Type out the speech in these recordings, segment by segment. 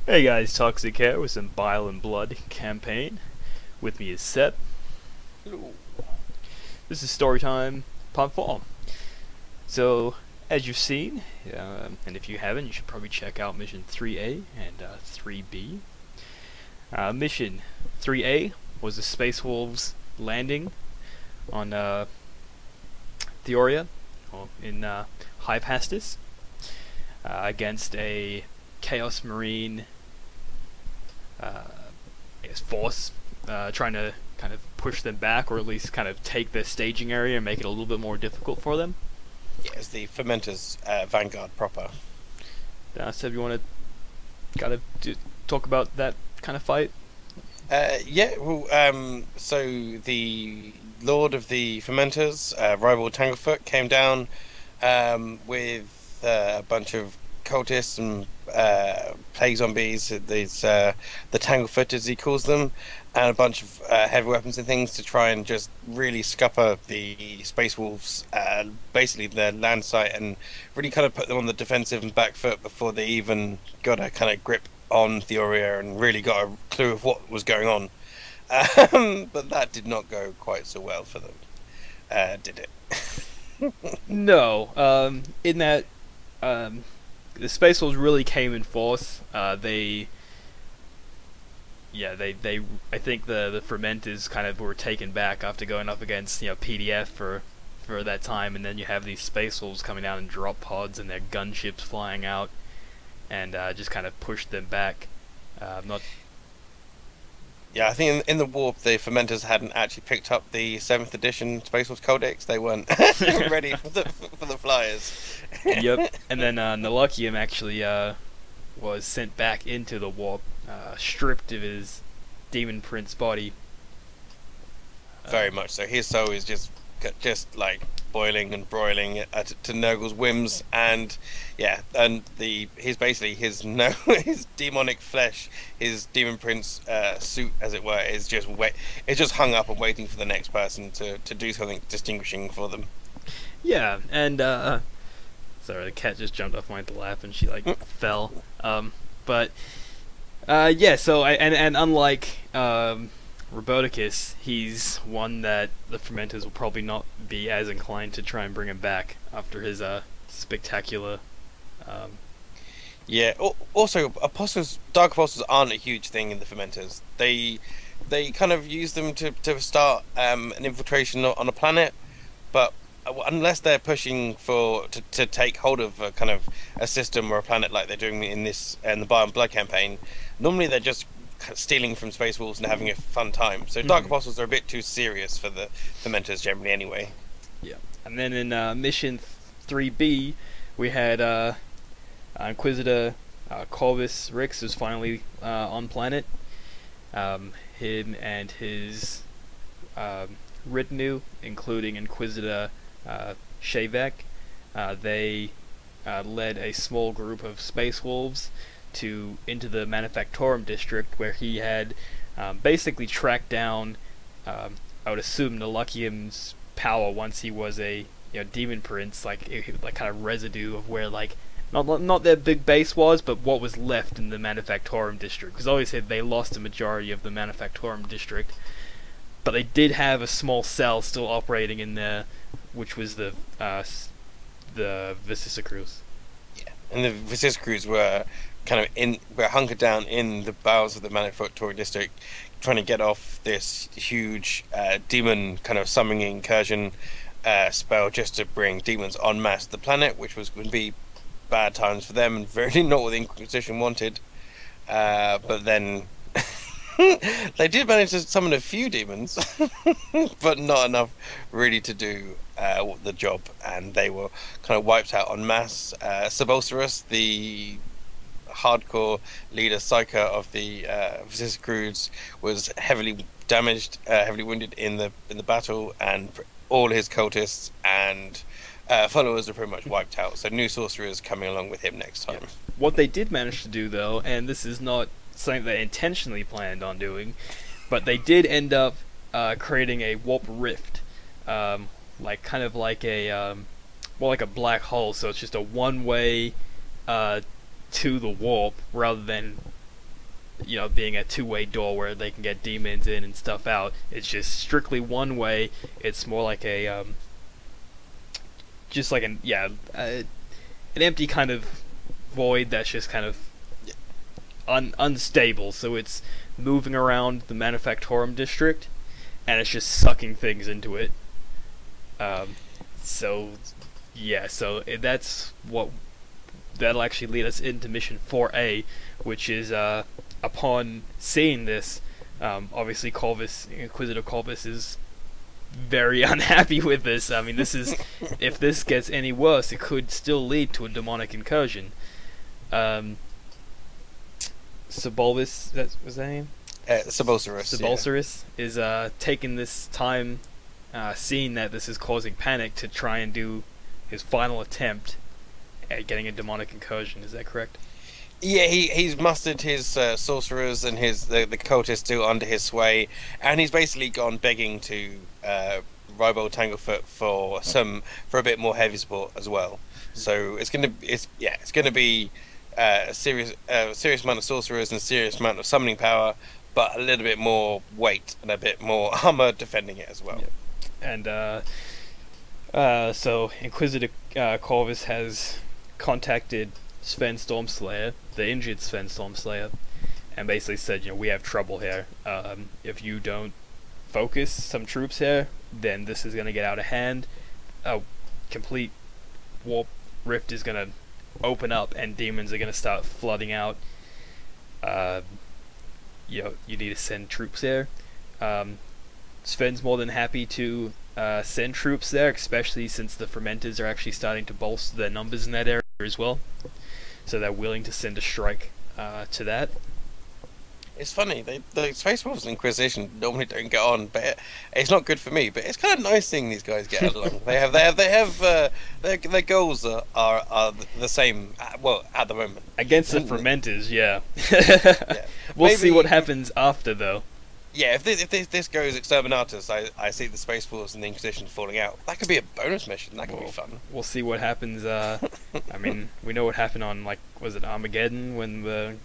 Hey guys, Toxic here with some Bile and Blood campaign. With me is Seb. Hello. This is story time, part 4. So, as you've seen, and if you haven't, you should probably check out Mission 3A and 3B. Mission 3A was the Space Wolves landing on Theoria, in Hypastus, against a Chaos Marine force, trying to kind of push them back, or at least kind of take their staging area and make it a little bit more difficult for them. Yeah, it's the Fermenters Vanguard proper. Seb, you want to kind of talk about that kind of fight? So the Lord of the Fermenters, rival Tanglefoot, came down with a bunch of cultists and plague zombies, the Tanglefoot as he calls them, and a bunch of heavy weapons and things to try and just really scupper the Space Wolves, basically their land site, and really kind of put them on the defensive and back foot before they even got a kind of grip on Theoria and really got a clue of what was going on. But that did not go quite so well for them, did it? No. In that, the Space Wolves really came in force. They I think the fermenters kind of were taken back after going up against PDF for that time, and then you have these Space Wolves coming down in drop pods and their gunships flying out, and just kind of pushed them back. Not Yeah, I think in the warp, the Fermenters hadn't actually picked up the 7th edition Space Wolves Codex. They weren't ready for the flyers. Yep, and then Nalakium actually was sent back into the warp, stripped of his Demon Prince body. Very much so. His soul is just like boiling and broiling to Nurgle's whims, and yeah, and his basically his no his demonic flesh, his Demon Prince suit, as it were, is just it's just hung up and waiting for the next person to do something distinguishing for them. Yeah, and sorry, the cat just jumped off my lap and she fell. But yeah, so and unlike Roboticus, he's one that the Fermenters will probably not be as inclined to try and bring him back after his spectacular. Yeah. Also, dark apostles aren't a huge thing in the Fermenters. They kind of use them to start an infiltration on a planet, but unless they're pushing to take hold of a kind of a system or a planet like they're doing in the Bile and Blood campaign, normally they're just stealing from Space Wolves and having a fun time. So Dark Apostles are a bit too serious for the Fermenters generally anyway. Yeah. And then in Mission 3B, we had Inquisitor Corvus Rix was finally on planet. Him and his retinue, including Inquisitor Shavak, they led a small group of Space Wolves into the Manufactorum district, where he had basically tracked down, I would assume, Nalakium's power once he was a Demon Prince, like kind of residue of where not their big base was, but what was left in the Manufactorum district. Because obviously they lost the majority of the Manufactorum district, but they did have a small cell still operating in there, which was the Vicisicrues. Yeah, and the Vicisicrues were were hunkered down in the bowels of the Manufactorum district, trying to get off this huge demon kind of summoning incursion spell, just to bring demons en masse to the planet, which was going to be bad times for them and very not what the Inquisition wanted. But then they did manage to summon a few demons, but not enough really to do the job, and they were kind of wiped out en masse. Sebulcerus, the hardcore leader psyker of the Vicisicrues, was heavily damaged, heavily wounded in the battle, and all his cultists and followers are pretty much wiped out. So new sorcerers coming along with him next time. Yeah. What they did manage to do, though, and this is not something they intentionally planned on doing, but they did end up creating a warp rift, like a black hole. So it's just a one-way to the warp, rather than being a two-way door where they can get demons in and stuff out. It's just strictly one way. It's more like a just like an empty kind of void that's just kind of unstable. So it's moving around the Manufactorum district, and it's just sucking things into it. So that's what that'll actually lead us into mission 4A, which is upon seeing this, obviously Inquisitor Corvus is very unhappy with this. I mean, this is if this gets any worse, it could still lead to a demonic incursion. Sebulbus, that was that name? Sebulcerus is taking this time, seeing that this is causing panic, to try and do his final attempt at getting a demonic incursion. Is that correct? Yeah, he's mustered his sorcerers and the cultists still under his sway, and he's basically gone begging to Rybold Tanglefoot for a bit more heavy support as well. So it's gonna be a serious amount of sorcerers and a serious amount of summoning power, but a little bit more weight and a bit more armor defending it as well. Yep. And so Inquisitor Corvus has contacted Sven Stormslayer, the injured Sven Stormslayer, and basically said, we have trouble here. If you don't focus some troops here, then this is going to get out of hand. A complete warp rift is going to open up, and demons are going to start flooding out. You need to send troops there. Sven's more than happy to send troops there, especially since the Fermenters are actually starting to bolster their numbers in that area as well. So they're willing to send a strike to that. It's funny, the Space Wolves and Inquisition normally don't get on, but it's not good for me. But it's kind of nice seeing these guys get along. Their goals are the same. Well, at the moment against the Fermenters, yeah. Yeah. We'll see what happens after, though. Yeah, if this goes Exterminatus, I see the Space Force and the Inquisition falling out. That could be a bonus mission. That could be fun. We'll see what happens. I mean, we know what happened on, was it Armageddon, when the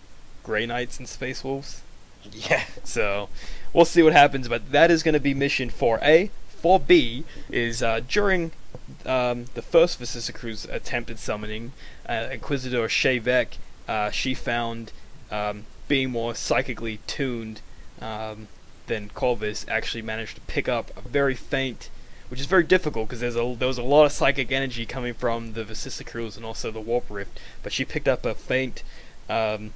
Grey Knights and Space Wolves? Yeah. So, we'll see what happens, but that is going to be mission 4A. 4B is during the first Vicissicru's attempted summoning, Inquisitor Shayvek, she found being more psychically tuned then Corvus actually managed to pick up a very faint, which is very difficult because there was a lot of psychic energy coming from the Vicissicru's and also the Warp Rift, but she picked up a faint, I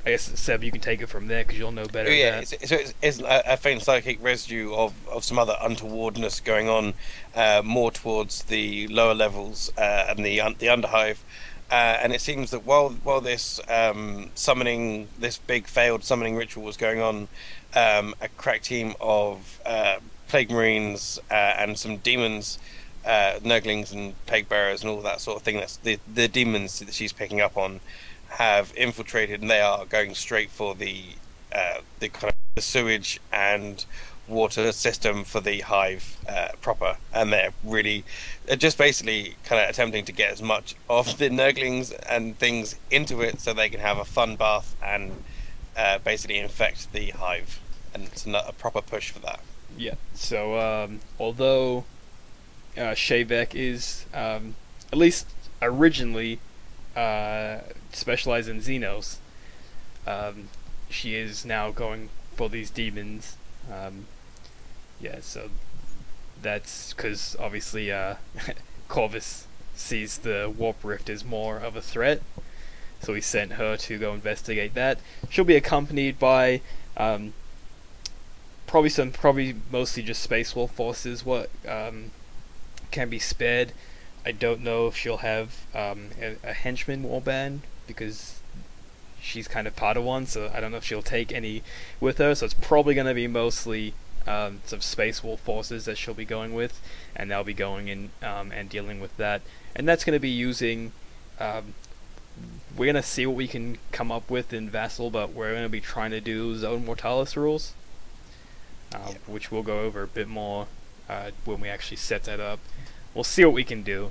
guess, Seb, you can take it from there because you'll know better. Yeah, it's a faint psychic residue of some other untowardness going on, more towards the lower levels and the Underhive. And it seems that while this this big failed summoning ritual was going on, a crack team of Plague Marines and some demons, Nurglings and Plague Bearers and all that sort of thing, that's the demons that she's picking up on, have infiltrated, and they are going straight for the kind of the sewage and water system for the hive proper, and they're just basically kind of attempting to get as much of the Nurglings and things into it so they can have a fun bath and basically infect the hive, and it's a proper push for that. Yeah, so although Shayvek is at least originally specialized in Xenos, she is now going for these demons. Yeah, so that's because obviously Corvus sees the Warp Rift as more of a threat, so he sent her to go investigate that. She'll be accompanied by probably mostly just Space Wolf forces. What can be spared. I don't know if she'll have a henchman warband because she's kind of part of one, so I don't know if she'll take any with her. So it's probably going to be mostly some Space Wolf forces that she'll be going with, and they'll be going in and dealing with that. And that's going to be using. We're going to see what we can come up with in Vassal, but we're going to be trying to do Zone Mortalis rules, which we'll go over a bit more when we actually set that up. We'll see what we can do.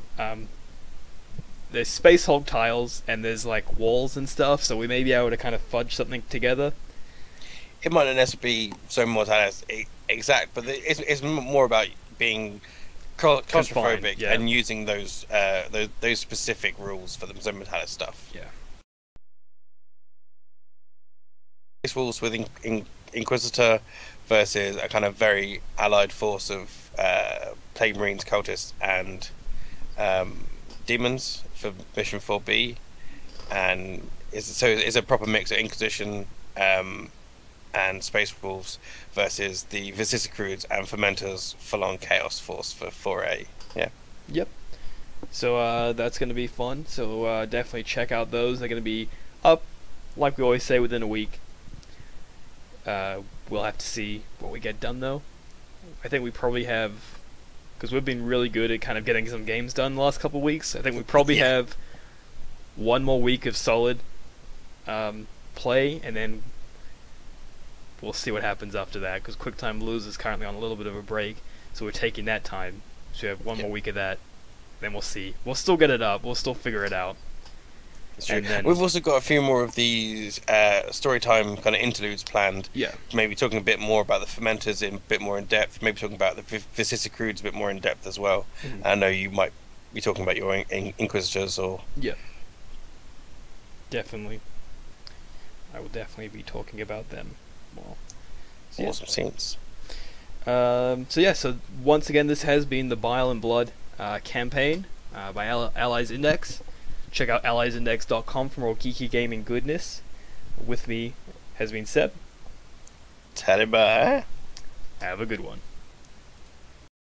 there's Space Hulk tiles and there's like walls and stuff, so we may be able to kind of fudge something together. It might not necessarily be so mortalis exact, but it's more about being claustrophobic yeah. and using those specific rules for the Zone Mortalis stuff. Yeah. Space rules with Inquisitor versus a kind of very allied force of Plague Marines, cultists, and demons for Mission 4B, and it's a proper mix of Inquisition and Space Wolves versus the Vicissitudes and Fermenters full-on Chaos Force for 4A. Yeah. Yep. So that's going to be fun. So definitely check out those. They're going to be up, like we always say, within a week. We'll have to see what we get done, though. I think we probably have, because we've been really good at kind of getting some games done the last couple of weeks. I think we probably have one more week of solid play, and then we'll see what happens after that, because QuickTime Blues is currently on a little bit of a break, so we're taking that time. So we have one more week of that, then we'll see. We'll still get it up, we'll still figure it out. And then, we've also got a few more of these storytime kind of interludes planned. Yeah. Maybe talking a bit more about the Fermenters in a bit more in depth, maybe talking about the Vicissitudes a bit more in depth as well. Mm-hmm. I know you might be talking about your Inquisitors or... Yeah. Definitely. I will definitely be talking about them more. So, awesome scenes. So once again, this has been the Bile and Blood campaign by Allies Index. Check out alliesindex.com for more geeky gaming goodness. With me has been Seb. Tally bye. Have a good one.